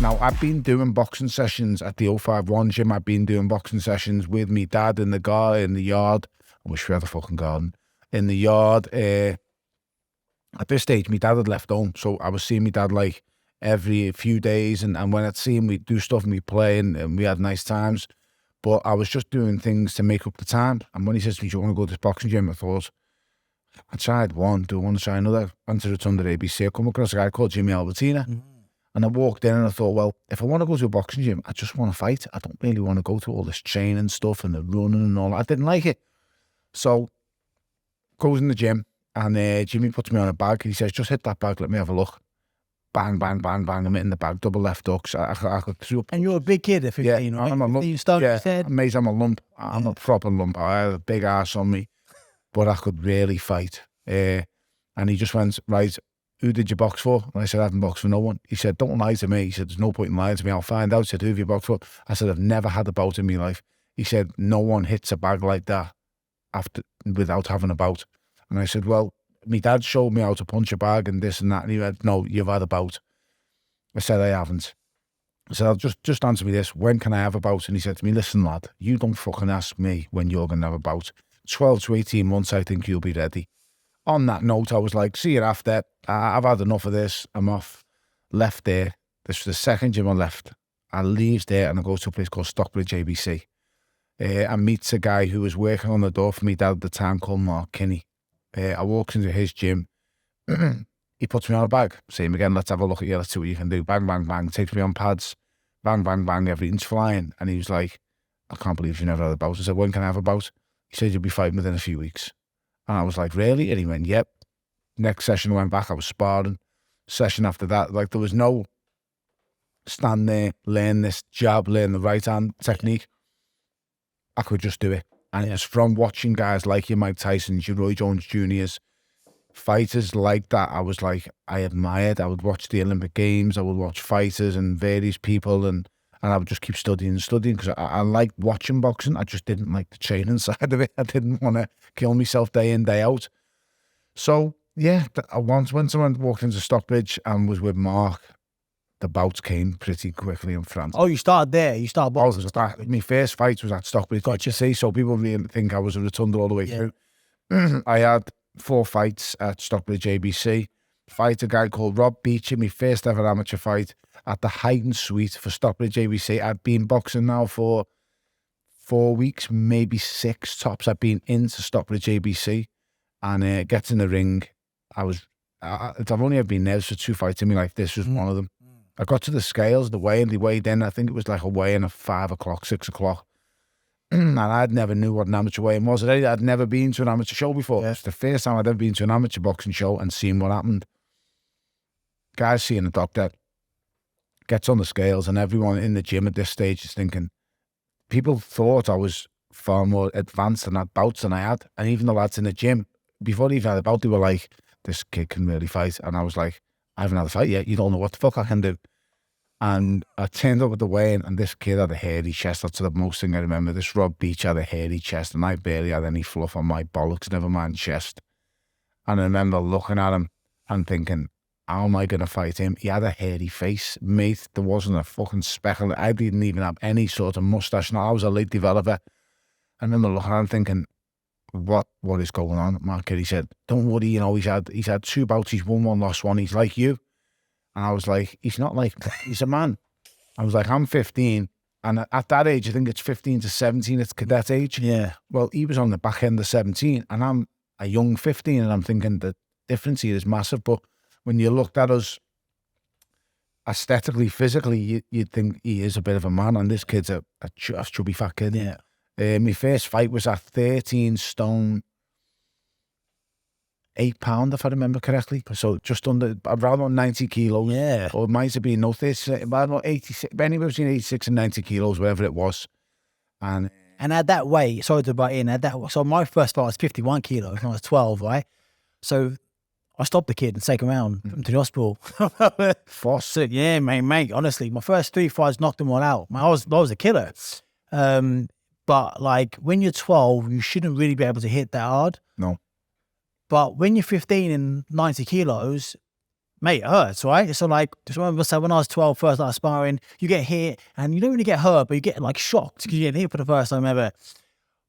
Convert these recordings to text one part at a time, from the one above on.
Now, I've been doing boxing sessions at the 051 gym. I've been doing boxing sessions with me dad in the yard. I wish we had a fucking garden. In the yard. At this stage, my dad had left home, so I was seeing my dad like every few days, and when I'd see him, we'd do stuff and we'd play, and we had nice times. But I was just doing things to make up the time. And when he says to me, "Do you want to go to this boxing gym?" I thought, I tried one, do one, try another. Went to Rotunda ABC. I come across a guy called Jimmy Albertina. And I walked in and I thought, well, if I want to go to a boxing gym, I just want to fight. I don't really want to go to all this training stuff and the running and all that. I didn't like it. So, goes in the gym and Jimmy puts me on a bag. He says, just hit that bag, let me have a look. Bang, bang, bang, bang. I'm hitting the bag, double left hooks. I could throw up. And you're a big kid at 15, right? I'm a lump. 15 stone, yeah, you said? mate, I'm a lump. I'm a proper lump. I had a big ass on me, but I could really fight. And he just went, right, who did you box for? And I said, I haven't boxed for no one. He said, don't lie to me. He said, there's no point in lying to me. I'll find out. He said, who have you boxed for? I said, I've never had a bout in my life. He said, no one hits a bag like that without having a bout. And I said, well, my dad showed me how to punch a bag and this and that. And he went, no, you've had a bout. I said, I haven't. I said, I'll just answer me this. When can I have a bout? And he said to me, listen, lad, you don't fucking ask me when you're going to have a bout. 12 to 18 months, I think you'll be ready. On that note, I was like, see you after. I've had enough of this. I'm off. Left there. This was the second gym I left. I leaves there and I go to a place called Stockbridge ABC. I meets a guy who was working on the door for me dad at the time called Mark Kinney. I walk into his gym. He puts me on a bag. Same again, let's have a look at you. Let's see what you can do. Bang, bang, bang. Takes me on pads. Bang, bang, bang. Everything's flying. And he was like, I can't believe you never had a bout. I said, when can I have a bout? He said, you'll be fighting within a few weeks. And I was like, really? And he went, yep. Next session I went back, I was sparring. Session after that, like there was no stand there, learn this jab, learn the right hand technique. I could just do it. And it was from watching guys like your Mike Tyson's, your Roy Jones Jr.'s, fighters like that. I was like, I admired. I would watch the Olympic Games. I would watch fighters and various people and I would just keep studying because I liked watching boxing. I just didn't like the training side of it. I didn't want to kill myself day in, day out. So, yeah, once when someone walked into Stockbridge and was with Mark, the bouts came pretty quickly in France. Oh, you started there? You started boxing? My first fight was at Stockbridge. Gotcha. See, so people really think I was a Rotunda all the way through. I had 4 fights at Stockbridge ABC. Fight a guy called Rob Beecher, my first ever amateur fight at the Hayden Suite for Stockbridge ABC. I'd been boxing now for 4 weeks, maybe 6 tops. I'd been into Stockbridge ABC and gets in the ring. I've only ever been there for 2 fights in my life. This was one of them. I got to the scales, the weighed in. I think it was like a weigh-in of 5 o'clock, 6 o'clock. And I'd never knew what an amateur weigh-in was. I'd never been to an amateur show before. It's the first time I'd ever been to an amateur boxing show and seen what happened. Guys seeing the doctor, gets on the scales, and everyone in the gym at this stage is thinking, people thought I was far more advanced and had bouts than I had. And even the lads in the gym, before they even had a bout, they were like, this kid can really fight. And I was like, I haven't had a fight yet. You don't know what the fuck I can do. And I turned up at the weigh-in, and this kid had a hairy chest. That's the most thing I remember. This Rob Beach had a hairy chest, and I barely had any fluff on my bollocks, never mind chest. And I remember looking at him and thinking, how am I going to fight him? He had a hairy face, mate. There wasn't a fucking speckle. I didn't even have any sort of mustache. Now, I was a late developer. I remember looking at him thinking, what is going on? Mark Kiddy said, don't worry, you know, he's had 2 bouts, he's won 1, lost 1, he's like you. And I was like, he's not like, he's a man. I was like, I'm 15. And at that age, I think it's 15 to 17, it's cadet age. Yeah. Well, he was on the back end of 17, and I'm a young 15, and I'm thinking the difference here is massive. But when you looked at us aesthetically, physically, you'd think he is a bit of a man, and this kid's a chubby fat kid. Yeah. My first fight was at 13 stone, 8 pound, if I remember correctly. So just around 90 kilos. Yeah. Or it might have been, no, 30, about 86, anywhere between 86 and 90 kilos, whatever it was. And at that weight, sorry to butt in, so my first fight was 51 kilos when I was 12, right? So I stopped the kid and take him around to the hospital. Foss. Yeah, mate, honestly, my first 3 fights knocked them all out. I was a killer. But like when you're 12, you shouldn't really be able to hit that hard. No. But when you're 15 and 90 kilos, mate, it hurts, right? So like, just remember, so when I was 12, first like sparring, you get hit and you don't really get hurt, but you get like shocked because you get hit for the first time ever.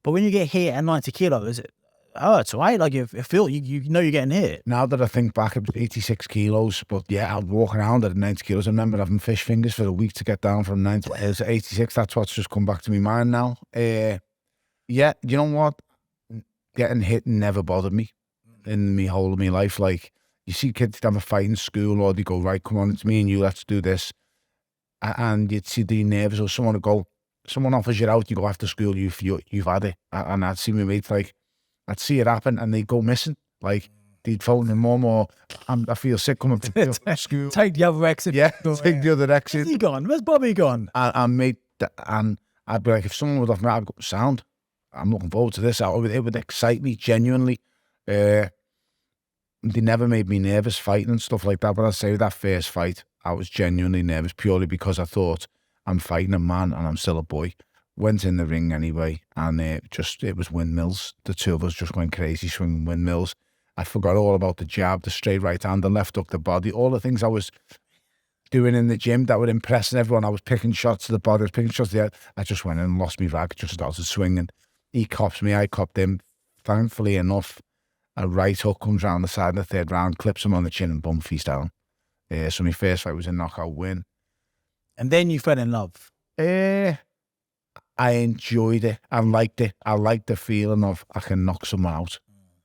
But when you get hit at 90 kilos, it hurts, right? Like you feel, you know you're getting hit. Now that I think back, it was 86 kilos, but yeah, I was walking around at 90 kilos. I remember having fish fingers for a week to get down from 90 to 86. That's what's just come back to my mind now. Yeah, you know what? Getting hit never bothered me in my whole of my life. Like, you see kids have a fight in school, or they go, right, come on, it's me and you, let's do this. And you'd see the nerves, or someone would go, someone offers you out, you go after school, you've had it. And I'd see my mates, like, I'd see it happen and they'd go missing. Like, they'd phone their mum, or I feel sick coming from school. Take the other exit. Yeah, take the other exit. Where's he gone? Where's Bobby gone? And I'd be like, if someone would offer me, I'd go, sound, I'm looking forward to this. It would excite me genuinely. They never made me nervous fighting and stuff like that. But I'd say that first fight, I was genuinely nervous purely because I thought, I'm fighting a man and I'm still a boy. Went in the ring anyway, and it was windmills. The two of us just went crazy swinging windmills. I forgot all about the jab, the straight right hand, the left hook, the body, all the things I was doing in the gym that were impressing everyone. I was picking shots to the body, I was picking shots to the head. I just went in and lost me rag, just started swinging. He cops me, I copped him. Thankfully enough, a right hook comes round the side in the third round, clips him on the chin and boom, he's down. So my first fight was a knockout win. And then you fell in love. I enjoyed it. I liked it. I liked the feeling of I can knock someone out.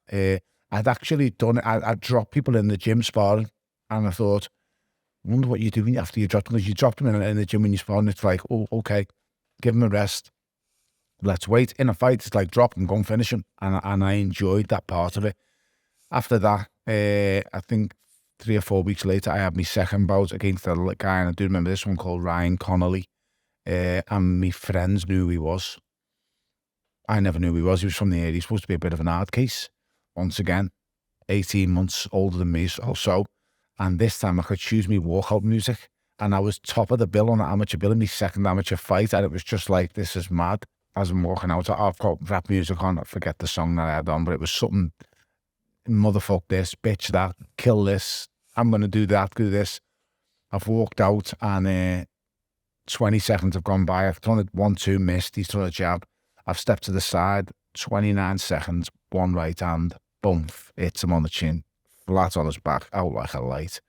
I'd actually done it. I'd drop people in the gym sparring, and I thought, I wonder what you're doing after you drop them, because you dropped them in the gym when you're sparring. It's like, oh, okay, give them a rest. Let's wait. In a fight, it's like drop them, go and finish them. And I enjoyed that part of it. After that, I think 3 or 4 weeks later, I had my second bout against a guy, and I do remember this one called Ryan Connolly. And my friends knew who he was. I never knew who he was. He was from the area. He's supposed to be a bit of an hard case. Once again, 18 months older than me or so. And this time I could choose me walkout music. And I was top of the bill on the amateur bill in my second amateur fight. And it was just like, this is mad. As I'm walking out, I've got rap music on. I forget the song that I had on, but it was something, motherfuck this, bitch that, kill this. I'm going to do that, do this. I've walked out and 20 seconds have gone by. I've done it 1-2, missed. He's done a jab. I've stepped to the side, 29 seconds, one right hand, boom, hits him on the chin, flat on his back, out like a light.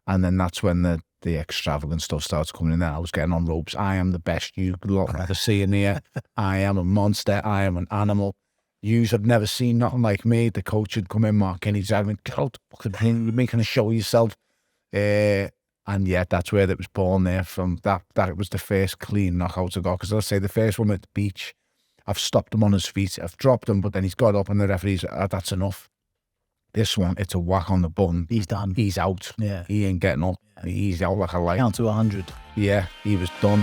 And then that's when the extravagant stuff starts coming in there. I was getting on ropes. I am the best you could ever see in here. I am a monster. I am an animal. Yous have never seen nothing like me. The coach would come in, Mark Kenny's having, get out the fucking ring, you're making a show of yourself. And yeah, that's where it was born there from. That it was the first clean knockout I got. Because I'll say the first one at the beach, I've stopped him on his feet. I've dropped him, but then he's got up and the referee's, that's enough. This one, it's a whack on the bum. He's done. He's out. Yeah. He ain't getting up. He's out like a light. Count to 100. Yeah, he was done.